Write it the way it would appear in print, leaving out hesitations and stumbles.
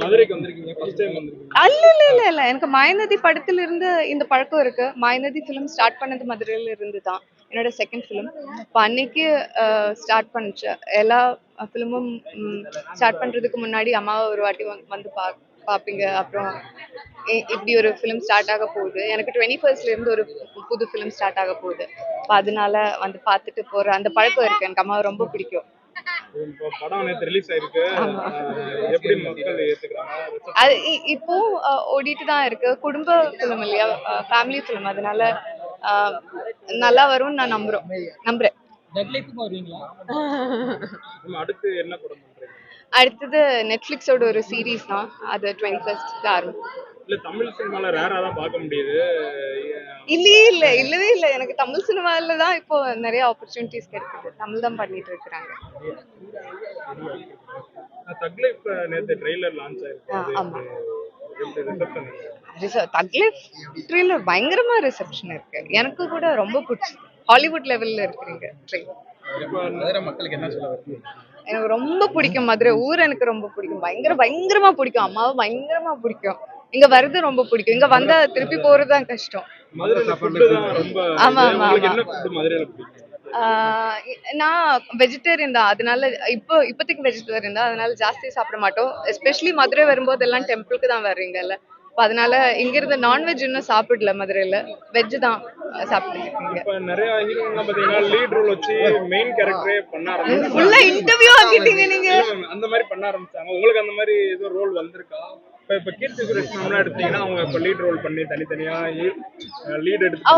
மதுரைக்கு வந்திருக்கீங்க, first time வந்திருக்கீங்க. இல்ல இல்ல இல்ல இல்ல எனக்கு மாயநதி படத்துல இருந்து இந்த பழக்கம் இருக்கு. மாயநதி ஃபிலிம் ஸ்டார்ட் பண்ணது மதுரையில இருந்து தான். என்னோட செகண்ட் ஃபிலிம். இப்போ அன்னைக்கு ஸ்டார்ட் பண்ணுச்சு. எல்லா ஃபிலிமும் ஸ்டார்ட் பண்றதுக்கு முன்னாடி அம்மாவை ஒரு வாட்டி வந்து பார்ப்பீங்க. அப்புறம் இப்படி ஒரு ஃபிலிம் ஸ்டார்ட் ஆக போகுது. எனக்கு 21st இருந்து ஒரு புது ஃபிலிம் ஸ்டார்ட் ஆக போகுது. இப்போ அதனால வந்து பார்த்துட்டு போற அந்த பழக்கம் இருக்கு. எனக்கு அம்மாவை ரொம்ப பிடிக்கும். இப்போ படம் நேத்து ரிலீஸ் ஆயிருக்கு. எப்படி மக்கள் ஏத்துக்கிறாங்க? அது இப்போ ஓடிட்டு தான் இருக்கு. குடும்ப ஃபிலிம் இல்லையா, ஃபேமிலி ஃபிலிம். அதனால நல்லா வரும்னு நான் நம்புறேன். அடுத்து என்ன படம் பண்றீங்க? அடுத்தது நெட்ஃபிளிக்ஸோட ஒரு சீரீஸ் தான். அது 21st ஆரம்பிக்கும். இல்ல தமிழ் சினிமால ரேரா தான் பார்க்க முடியுது. இல்லவே இல்ல. எனக்கு தமிழ் சினிமால தான் இப்போ நிறைய ஆப்பர்ச்சுனிட்டிஸ் கிடைக்குது. தமிழ் தான் பண்ணிட்டு இருக்காங்க. தக் லைஃப் நேத்து ட்ரெய்லர் லான்ச் ஆயிருக்கு. ஆமா. தக் லைஃப் ட்ரெய்லர் பயங்கரமா ரிசெப்ஷன் இருக்கு. எனக்கு கூட ரொம்ப பிடிச்சது. ஹாலிவுட் லெவல்ல இருக்குங்க ட்ரெய்லர். மதுரை மக்களுக்கு என்ன சொல்ல வரீங்க? எனக்கு ரொம்ப பிடிக்கும் மதுரை ஊர். எனக்கு ரொம்ப பிடிக்கும். பயங்கரமா பிடிக்கும். அம்மாவை பயங்கரமா பிடிக்கும். இங்க வருது ரொம்ப பிடிக்கும். இங்க வந்தா திருப்பி போறதுதான் கஷ்டம். ஆமா ஆமா நான் வெஜிடேரியன் தான். அதனால இப்போதைக்கு வெஜிடேரியன் தான். அதனால ஜாஸ்தி சாப்பிட மாட்டோம். எஸ்பெஷலி மதுரை வரும்போது எல்லாம் டெம்பிளுக்கு தான் வர்றீங்கல்ல. அதனால இங்க இருந்து நான்வெஜ் இன்னும் சாப்பிடல. மதுரையில வெஜ் தான் சாப்பிட்டுருக்கீங்க. இப்ப நிறைய ஹீரோலாம் பாத்தீங்கன்னா லீட் ரோல் வச்சு மெயின் கேரக்டரே பண்ண ஆரம்பிச்சாங்க. ஃபுல்லா இன்டர்வியூ ஆக்கிட்டீங்க நீங்க. அந்த மாதிரி பண்ண ஆரம்பிச்சாங்க. உங்களுக்கு அந்த மாதிரி ஏதோ ரோல் வந்திருக்கா? இப்ப கீர்த்தி சுரேஷ் மேம்லாம் எடுத்தீங்கன்னா அவங்க இப்ப லீட் ரோல் பண்ணி தனித்தனியா லீட் எடுத்து